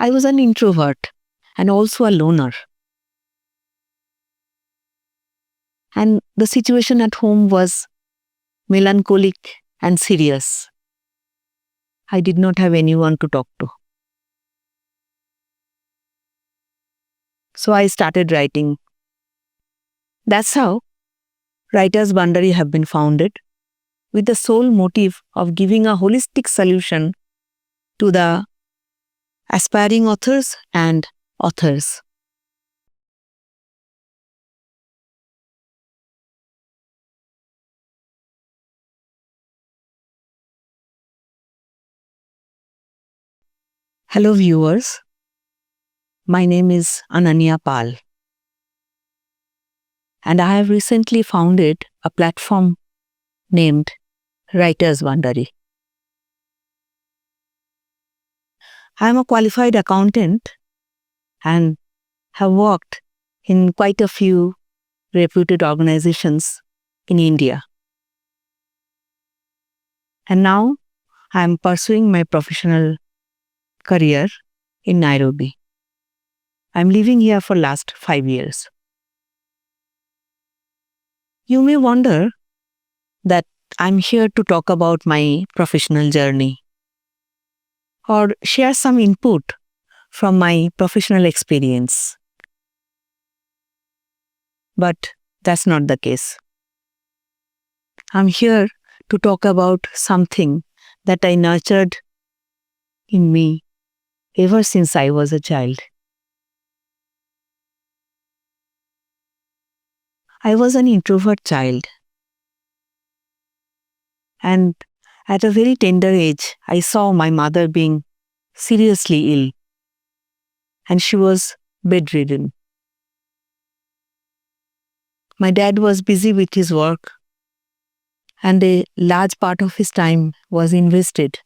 I was an introvert and also a loner. And the situation at home was melancholic and serious. I did not have anyone to talk to. So I started writing. That's how Writers Boundary have been founded, with the sole motive of giving a holistic solution to the aspiring authors and authors. Hello viewers, my name is Ananya Pal, and I have recently founded a platform named Writers Boundary. I am a qualified accountant and have worked in quite a few reputed organizations in India. And now I am pursuing my professional career in Nairobi. I am living here for last 5 years. You may wonder that I'm here to talk about my professional journey or share some input from my professional experience. But that's not the case. I'm here to talk about something that I nurtured in me ever since I was a child. I was an introvert child, and at a very tender age, I saw my mother being seriously ill, and she was bedridden. My dad was busy with his work, and a large part of his time was invested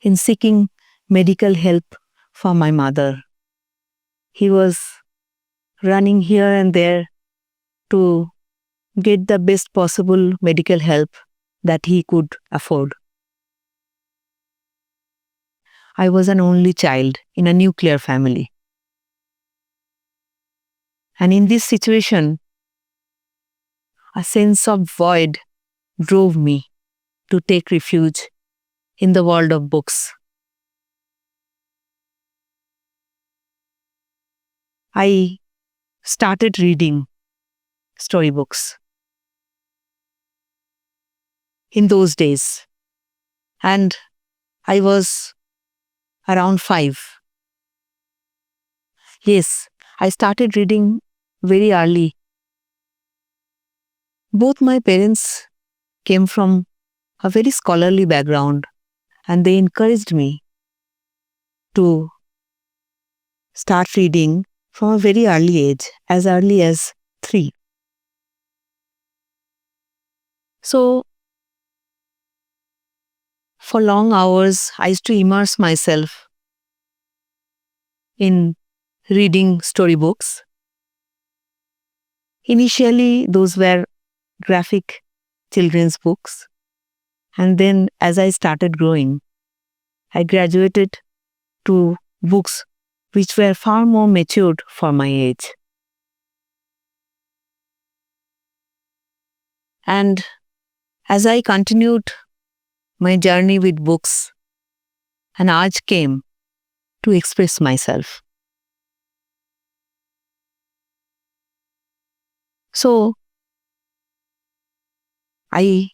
in seeking medical help for my mother. He was running here and there to get the best possible medical help that he could afford. I was an only child in a nuclear family. And in this situation, a sense of void drove me to take refuge in the world of books. I started reading storybooks in those days, and I was around 5. Yes, I started reading very early. Both my parents came from a very scholarly background, and they encouraged me to start reading from a very early age, as early as 3. So, for long hours, I used to immerse myself in reading storybooks. Initially, those were graphic children's books. And then, as I started growing, I graduated to books which were far more matured for my age. And as I continued my journey with books, an urge came to express myself. So, I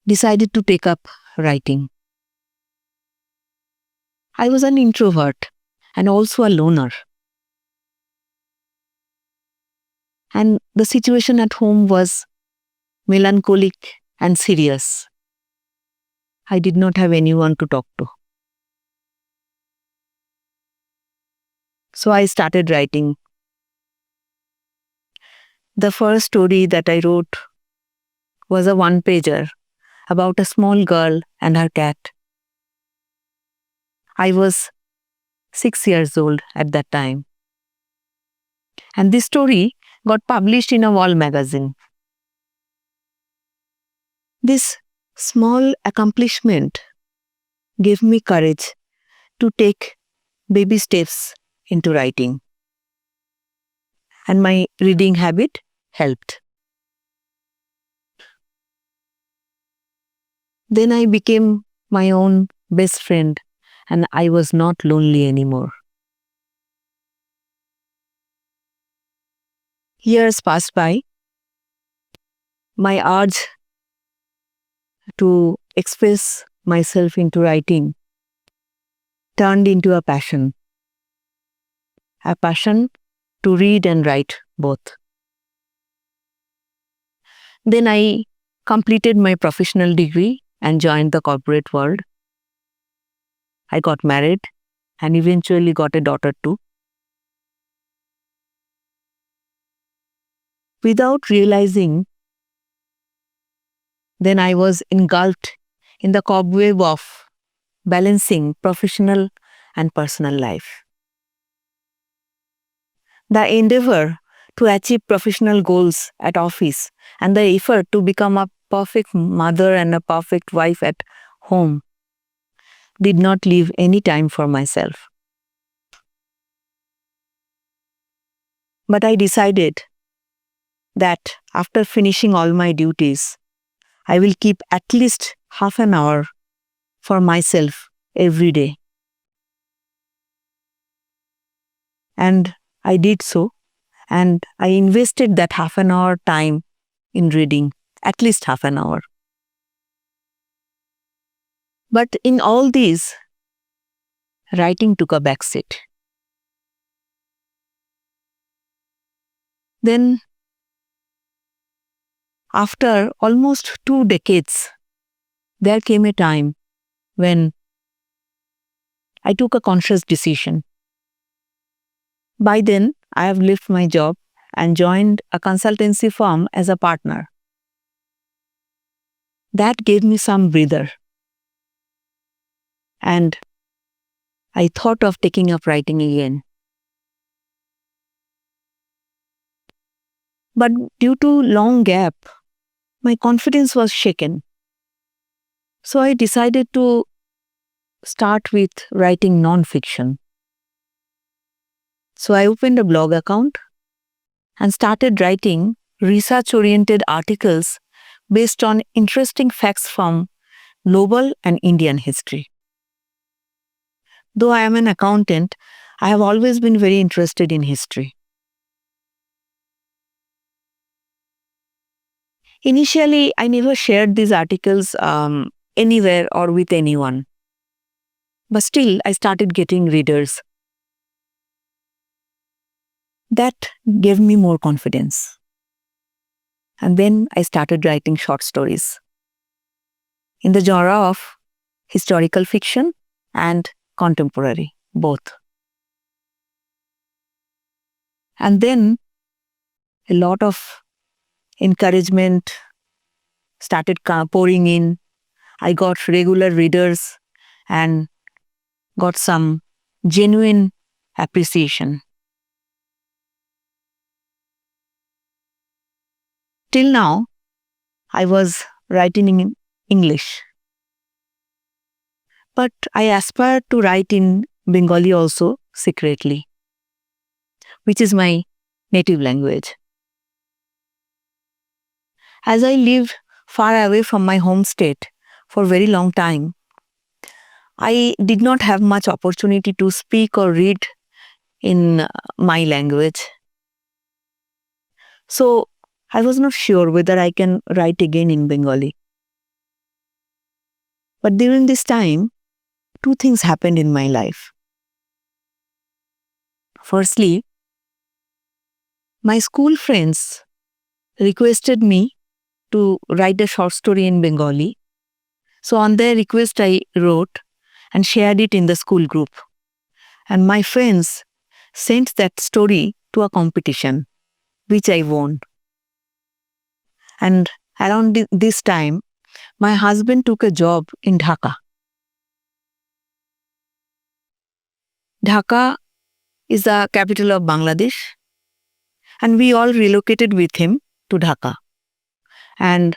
decided to take up writing. I was an introvert and also a loner. And the situation at home was melancholic and serious. I did not have anyone to talk to. So I started writing. The first story that I wrote was a one-pager about a small girl and her cat. I was 6 years old at that time. And this story got published in a wall magazine. This small accomplishment gave me courage to take baby steps into writing. And my reading habit helped. Then I became my own best friend and I was not lonely anymore. Years passed by. My urge to express myself into writing turned into a passion to read and write both. Then I completed my professional degree and joined the corporate world. I got married and eventually got a daughter too. Without realizing, then I was engulfed in the cobweb of balancing professional and personal life. The endeavor to achieve professional goals at office and the effort to become a perfect mother and a perfect wife at home did not leave any time for myself. But I decided that after finishing all my duties, I will keep at least half an hour for myself every day. And I did so, and I invested that half an hour time in reading, at least half an hour. But in all these, writing took a backseat. Then, after almost 2 decades, there came a time when I took a conscious decision. By then, I have left my job and joined a consultancy firm as a partner. That gave me some breather. And I thought of taking up writing again. But due to long gap, my confidence was shaken. So I decided to start with writing non-fiction. So I opened a blog account and started writing research-oriented articles based on interesting facts from global and Indian history. Though I am an accountant, I have always been very interested in history. Initially, I never shared these articles anywhere or with anyone. But still, I started getting readers. That gave me more confidence. And then I started writing short stories in the genre of historical fiction and contemporary, both. And then a lot of encouragement started pouring in. I got regular readers and got some genuine appreciation. Till now, I was writing in English. But I aspire to write in Bengali also secretly, which is my native language. As I lived far away from my home state for a very long time, I did not have much opportunity to speak or read in my language. So I was not sure whether I can write again in Bengali. But during this time, 2 things happened in my life. Firstly, my school friends requested me to write a short story in Bengali. So on their request, I wrote and shared it in the school group. And my friends sent that story to a competition, which I won. And around this time, my husband took a job in Dhaka. Dhaka is the capital of Bangladesh, and we all relocated with him to Dhaka. And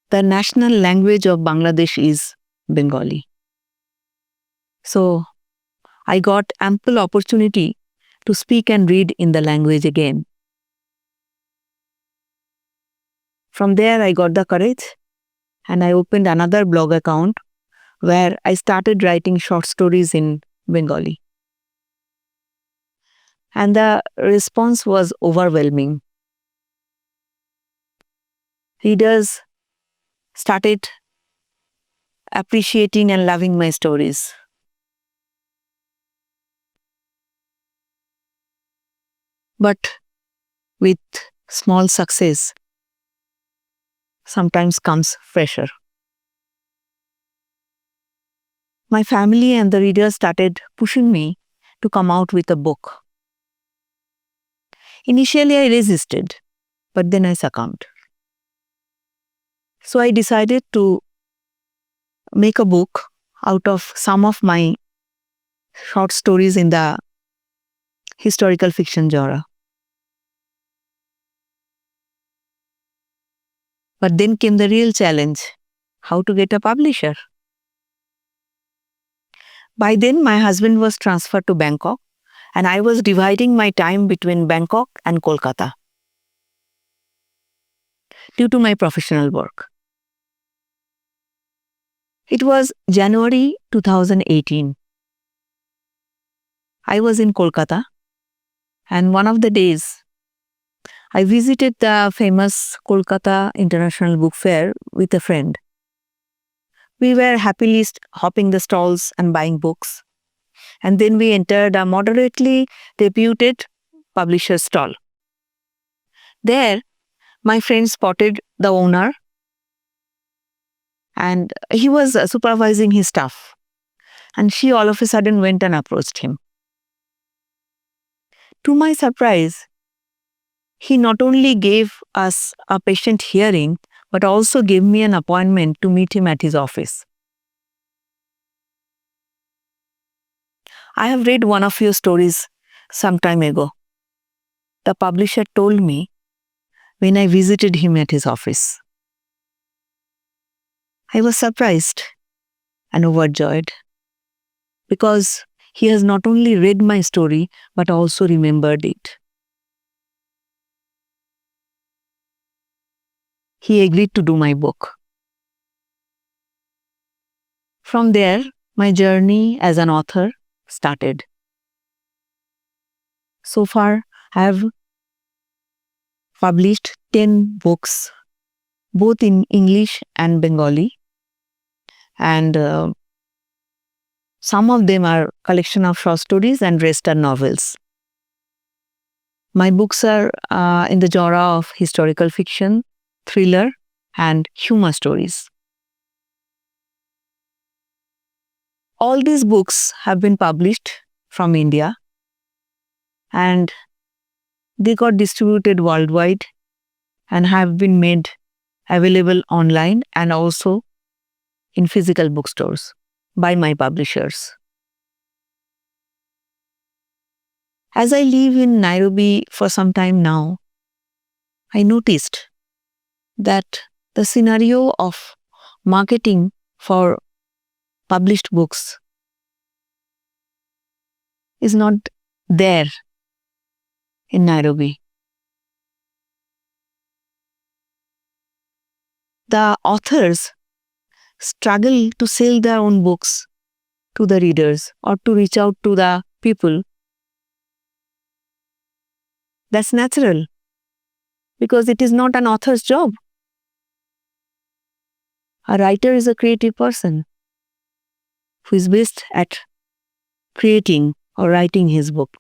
the national language of Bangladesh is Bengali. So I got ample opportunity to speak and read in the language again. From there, I got the courage and I opened another blog account where I started writing short stories in Bengali. And the response was overwhelming. Readers started appreciating and loving my stories. But with small success, sometimes comes pressure. My family and the readers started pushing me to come out with a book. Initially, I resisted, but then I succumbed. So I decided to make a book out of some of my short stories in the historical fiction genre. But then came the real challenge: how to get a publisher. By then, my husband was transferred to Bangkok, and I was dividing my time between Bangkok and Kolkata due to my professional work. It was January 2018. I was in Kolkata, and one of the days, I visited the famous Kolkata International Book Fair with a friend. We were happily hopping the stalls and buying books. And then we entered a moderately reputed publisher's stall. There, my friend spotted the owner and he was supervising his staff. And she all of a sudden went and approached him. To my surprise, he not only gave us a patient hearing, but also gave me an appointment to meet him at his office. I have read one of your stories some time ago. The publisher told me when I visited him at his office. I was surprised and overjoyed because he has not only read my story but also remembered it. He agreed to do my book. From there, my journey as an author started. So far, I have published 10 books, both in English and Bengali. And some of them are collection of short stories and rest are novels. My books are in the genre of historical fiction, thriller, and humor stories. All these books have been published from India and they got distributed worldwide and have been made available online and also in physical bookstores by my publishers. As I live in Nairobi for some time now, I noticed that the scenario of marketing for published books is not there in Nairobi. The authors struggle to sell their own books to the readers or to reach out to the people. That's natural because it is not an author's job. A writer is a creative person who is best at creating or writing his book.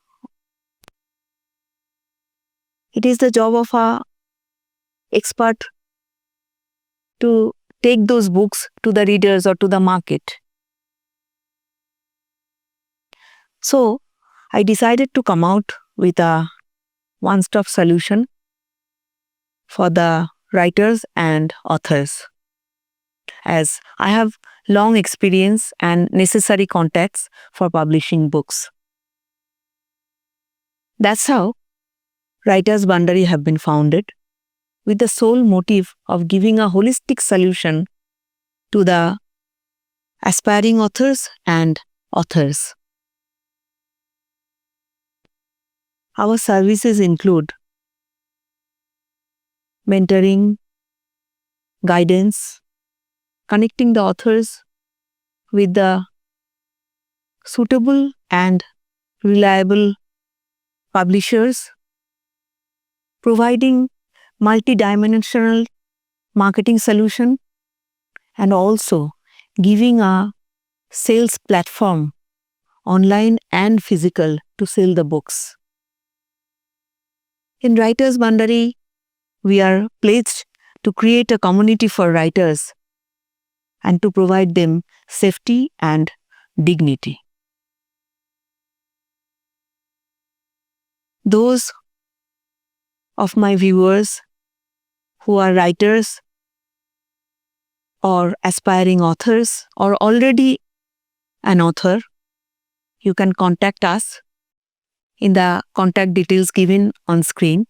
It is the job of an expert to take those books to the readers or to the market. So, I decided to come out with a one-stop solution for the writers and authors, as I have long experience and necessary contacts for publishing books. That's how Writers Bandari have been founded, with the sole motive of giving a holistic solution to the aspiring authors and authors. Our services include mentoring, guidance, connecting the authors with the suitable and reliable publishers, providing multidimensional marketing solution, and also giving a sales platform, online and physical, to sell the books. In Writers Bandari, we are pledged to create a community for writers and to provide them safety and dignity. Those of my viewers who are writers or aspiring authors or already an author, you can contact us in the contact details given on screen.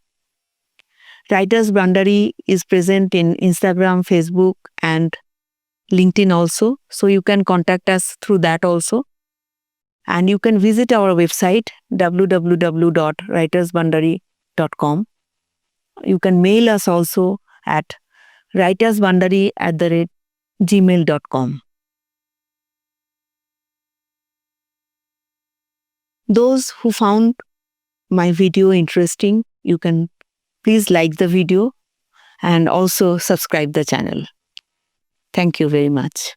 Writers Bandari is present in Instagram, Facebook, and LinkedIn also. So you can contact us through that also. And you can visit our website www.writersbandari.com. You can mail us also at writersbandari@gmail.com. Those who found my video interesting, you can please like the video and also subscribe the channel. Thank you very much.